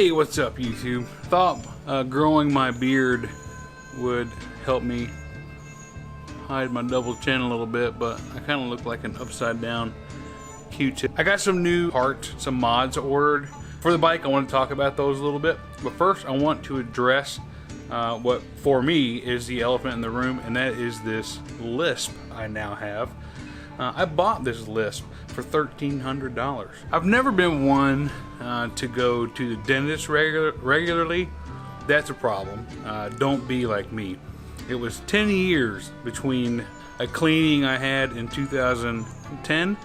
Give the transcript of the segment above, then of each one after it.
Hey, what's up YouTube? Thought growing my beard would help me hide my double chin a little bit, but I kind of look like an upside down Q-tip. I got some new parts, some mods ordered for the bike. I want to talk about those a little bit, but first I want to address what for me is the elephant in the room, and that is this lisp I now have. I bought this lisp for $1,300. I've never been one to go to the dentist regularly. That's a problem. Don't be like me. It was 10 years between a cleaning I had in 2010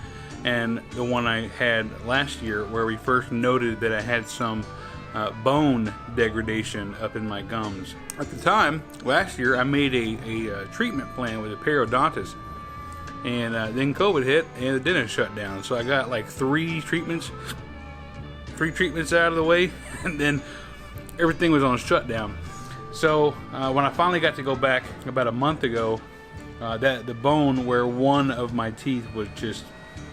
and the one I had last year, where we first noted that I had some bone degradation up in my gums. At the time, last year, I made a treatment plan with a periodontist. And then COVID hit and the dentist shut down. So I got like three treatments out of the way, and then everything was on shutdown. So when I finally got to go back about a month ago, the bone where one of my teeth was just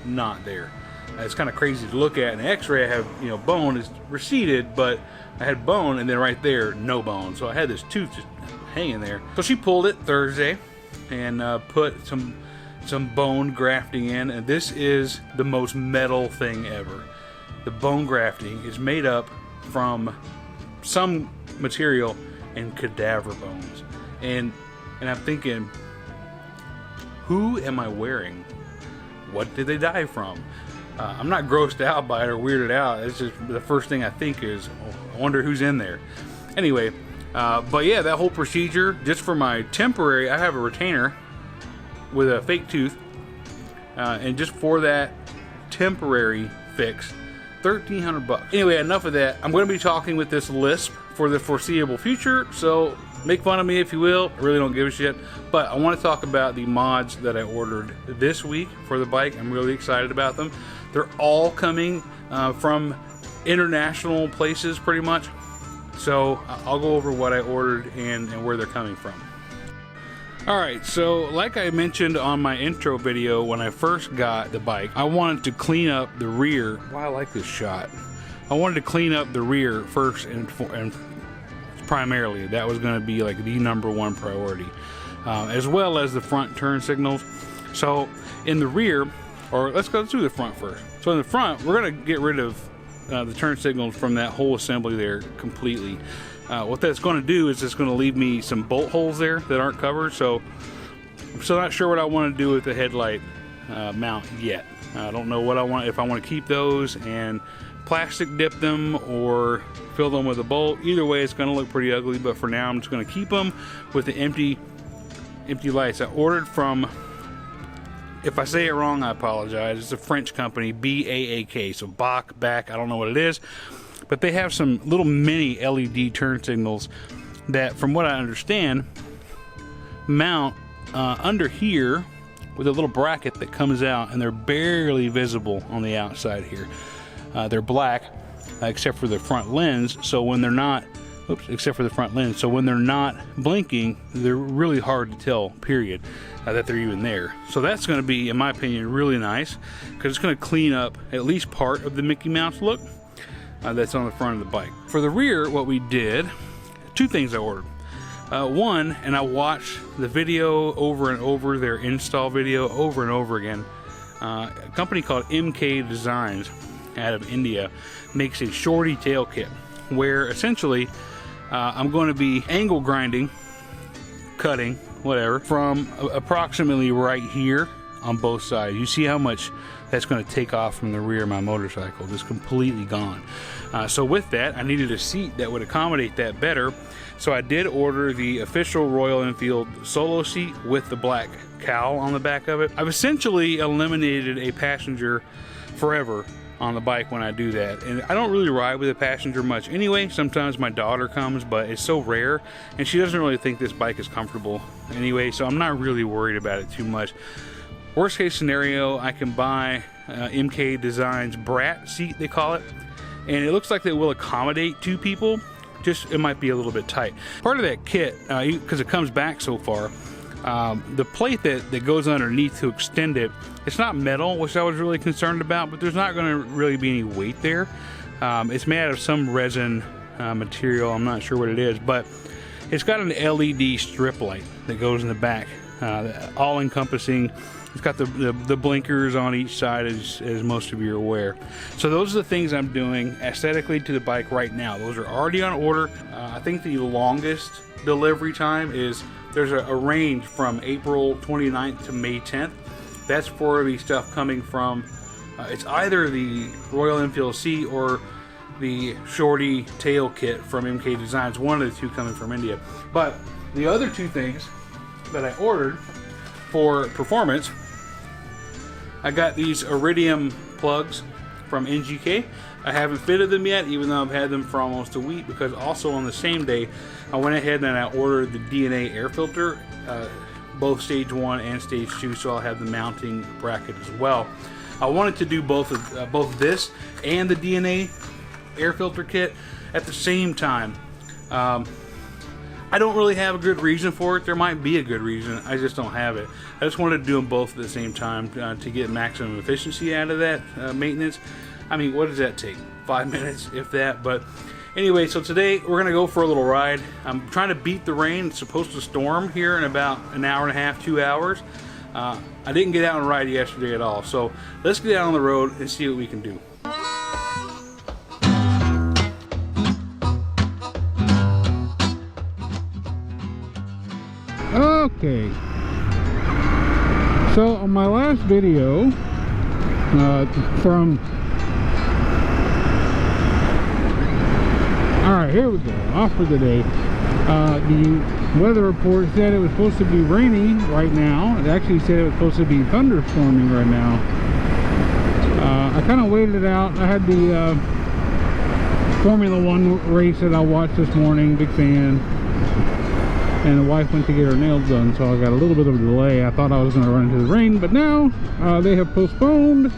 not there. It's kind of crazy to look at. In the x-ray I have, you know, bone is receded, but I had bone, and then right there, no bone. So I had this tooth just hanging there. So she pulled it Thursday and put some bone grafting in, and this is the most metal thing ever. The bone grafting is made up from some material and cadaver bones, and I'm thinking, who am I wearing? What did they die from? I'm not grossed out by it or weirded out. It's just the first thing I think is, oh, I wonder who's in there. Anyway, but yeah, that whole procedure, just for my temporary, I have a retainer with a fake tooth, and just for that temporary fix, $1,300. Anyway, enough of that. I'm going to be talking with this lisp for the foreseeable future, so make fun of me if you will. I really don't give a shit. But I want to talk about the mods that I ordered this week for the bike. I'm really excited about them. They're all coming from international places pretty much. So I'll go over what I ordered and where they're coming from. Alright, so like I mentioned on my intro video, when I first got the bike, I wanted to clean up the rear. Wow, I like this shot. I wanted to clean up the rear first and primarily. That was going to be like the #1 priority, as well as the front turn signals. So in the rear, or let's go through the front first. So in the front, we're going to get rid of the turn signals from that whole assembly there completely. What that's going to do is it's going to leave me some bolt holes there that aren't covered, so I'm still not sure what I want to do with the headlight mount yet. I don't know what I want, if I want to keep those and plastic dip them or fill them with a bolt. Either way, it's going to look pretty ugly, but for now I'm just going to keep them with the empty lights. I ordered from, if I say it wrong, I apologize, it's a French company, B-A-A-K, so Bach, I don't know what it is. But they have some little mini LED turn signals that, from what I understand, mount under here with a little bracket that comes out, and they're barely visible on the outside here. They're black, except for the front lens, so when they're not, except for the front lens, so when they're not blinking, they're really hard to tell, period, that they're even there. So that's going to be, in my opinion, really nice, because it's going to clean up at least part of the Mickey Mouse look. That's on the front of the bike. For the rear, what we did, two things I ordered. One, and I watched the video over and over, their install video over and over again. A company called MK Designs out of India makes a shorty tail kit, where essentially I'm going to be angle grinding, cutting, whatever, from approximately right here on both sides. You see how much that's going to take off from the rear of my motorcycle, just completely gone. So with that, I needed a seat that would accommodate that better. So I did order the official Royal Enfield solo seat with the black cowl on the back of it. I've essentially eliminated a passenger forever on the bike when I do that, and I don't really ride with a passenger much anyway. Sometimes my daughter comes, but it's so rare, and she doesn't really think this bike is comfortable anyway, so I'm not really worried about it too much. Worst case scenario, I can buy MK Designs Brat seat, they call it, and it looks like they will accommodate two people, just it might be a little bit tight. Part of that kit, because it comes back so far, the plate that goes underneath to extend it, it's not metal, which I was really concerned about, but there's not going to really be any weight there. It's made out of some resin material. I'm not sure what it is, but it's got an LED strip light that goes in the back, all encompassing. It's got the blinkers on each side, as most of you are aware. So those are the things I'm doing aesthetically to the bike right now. Those are already on order. I think the longest delivery time is, there's a range from April 29th to May 10th. That's for the stuff coming from, it's either the Royal Enfield C or the Shorty tail kit from MK Designs, one of the two coming from India. But the other two things that I ordered for performance, I got these iridium plugs from NGK. I haven't fitted them yet, even though I've had them for almost a week, because also on the same day I went ahead and I ordered the DNA air filter, both stage 1 and stage 2, so I'll have the mounting bracket as well. I wanted to do both this and the DNA air filter kit at the same time. I don't really have a good reason for it. There might be a good reason, I just don't have it. I just wanted to do them both at the same time to get maximum efficiency out of that maintenance. I mean, what does that take? 5 minutes, if that. But anyway, so today we're gonna go for a little ride. I'm trying to beat the rain. It's supposed to storm here in about an hour and a half, 2 hours. I didn't get out and ride yesterday at all, so let's get out on the road and see what we can do. Okay, so on my last video alright, here we go, off for the day. The weather report said it was supposed to be rainy right now. It actually said it was supposed to be thunderstorming right now. I kind of waited it out. I had the Formula 1 race that I watched this morning, big fan. And the wife went to get her nails done, so I got a little bit of a delay. I thought I was going to run into the rain, but now they have postponed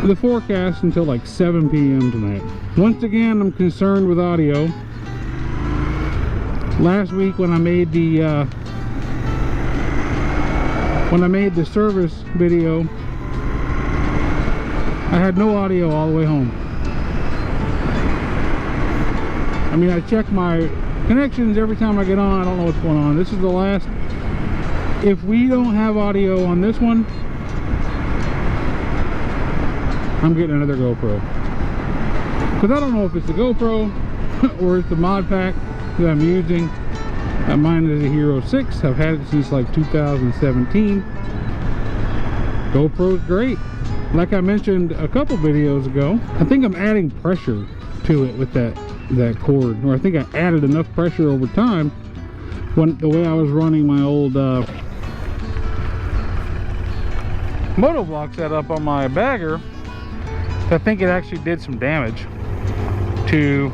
the forecast until like 7 p.m. tonight. Once again, I'm concerned with audio. Last week when I made the service video, I had no audio all the way home. I mean, I check my connections every time I get on. I don't know what's going on. This is the last. If we don't have audio on this one, I'm getting another GoPro, because I don't know if it's the GoPro or it's the mod pack that I'm using. Mine is a Hero 6. I've had it since like 2017. GoPro's great. Like I mentioned a couple videos ago, I think I'm adding pressure to it with that cord, or I think I added enough pressure over time when the way I was running my old motovlog setup on my bagger. I think it actually did some damage to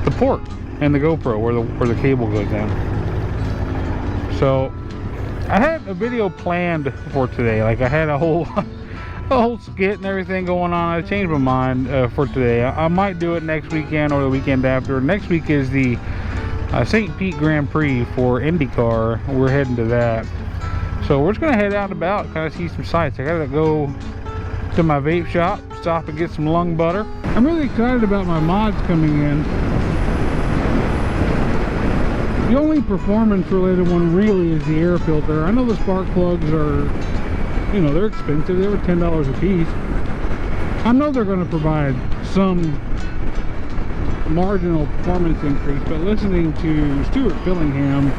the port and the GoPro where the cable goes in. So I had a video planned for today. Like I had a whole skit and everything going on. I changed my mind for today. I might do it next weekend or the weekend after. Next week is the St. Pete Grand Prix for IndyCar. We're heading to that. So we're just going to head out and about, kind of see some sights. I got to go to my vape shop, stop and get some lung butter. I'm really excited about my mods coming in. The only performance related one really is the air filter. I know the spark plugs are, you know, they're expensive. They were $10 a piece. I know they're going to provide some marginal performance increase, but listening to Stuart Fillingham,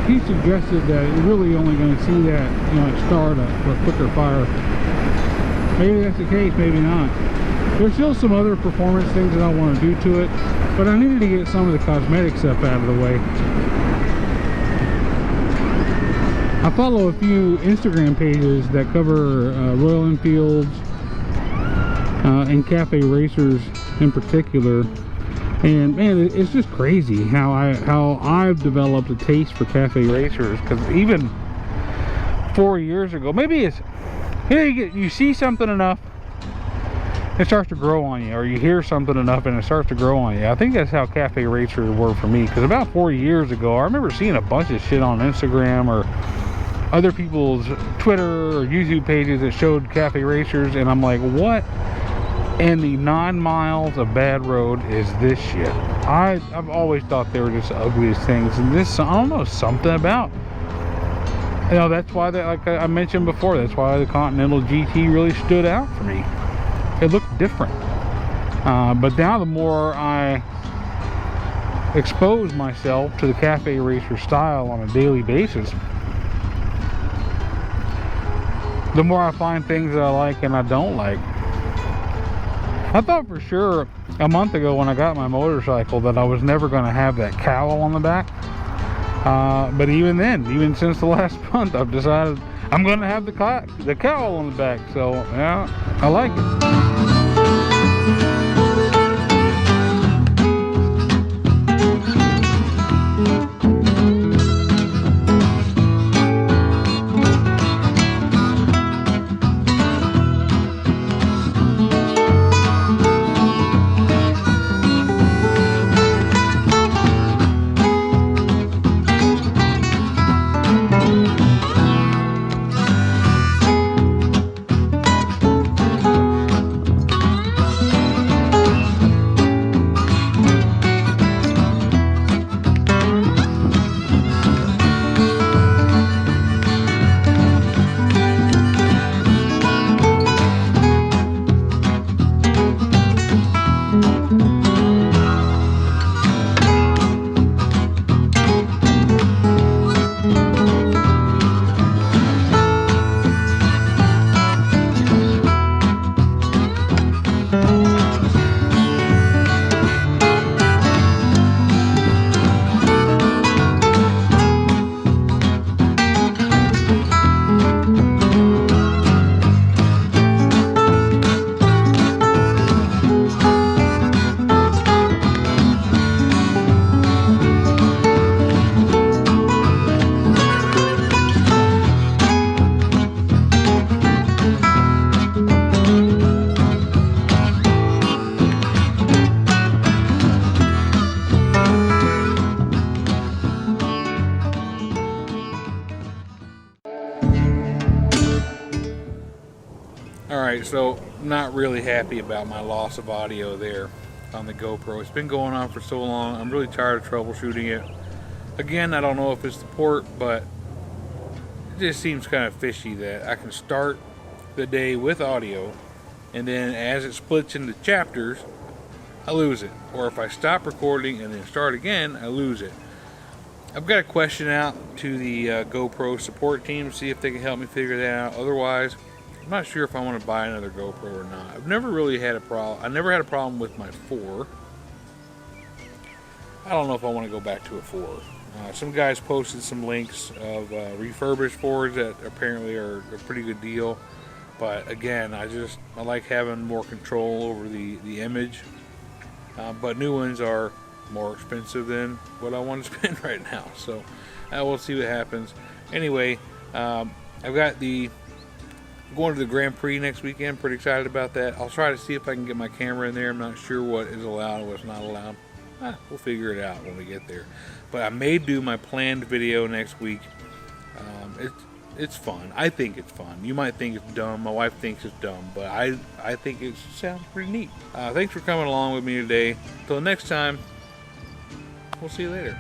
he suggested that you're really only going to see that, you know, at startup for a quicker fire. Maybe that's the case, maybe not. There's still some other performance things that I want to do to it, but I needed to get some of the cosmetic stuff out of the way. I follow a few Instagram pages that cover Royal Enfields and Cafe Racers in particular, and man, it's just crazy how I've developed a taste for Cafe Racers. Because even 4 years ago, maybe it's, you know, you see something enough, it starts to grow on you, or you hear something enough and it starts to grow on you. I think that's how Cafe Racers were for me, because about 4 years ago I remember seeing a bunch of shit on Instagram or other people's Twitter or YouTube pages that showed cafe racers, and I'm like, what in the 9 miles of bad road is this shit? I've always thought they were just the ugliest things, and this, I don't know, something about, you know, that's why that, like I mentioned before, that's why the Continental GT really stood out for me. It looked different. But now the more I expose myself to the cafe racer style on a daily basis, the more I find things that I like and I don't like. I thought for sure a month ago when I got my motorcycle that I was never going to have that cowl on the back. But even then, even since the last month, I've decided I'm going to have the cowl on the back. So yeah, I like it. Alright, so I'm not really happy about my loss of audio there on the GoPro. It's been going on for so long. I'm really tired of troubleshooting it. Again, I don't know if it's the port, but it just seems kind of fishy that I can start the day with audio, and then as it splits into chapters, I lose it. Or if I stop recording and then start again, I lose it. I've got a question out to the GoPro support team, see if they can help me figure that out. Otherwise, I'm not sure if I want to buy another GoPro or not. I've never really had a problem. I never had a problem with my 4. I don't know if I want to go back to a 4. Some guys posted some links of refurbished 4s that apparently are a pretty good deal. But again, I like having more control over the image. But new ones are more expensive than what I want to spend right now. So we'll see what happens. Anyway, I've got going to the Grand Prix next weekend. Pretty excited about that. I'll try to see if I can get my camera in there. I'm not sure what is allowed and what's not allowed. We'll figure it out when we get there. But I may do my planned video next week. It's fun. I think it's fun. You might think it's dumb. My wife thinks it's dumb, but I think it sounds pretty neat. Thanks for coming along with me today. Till next time, we'll see you later.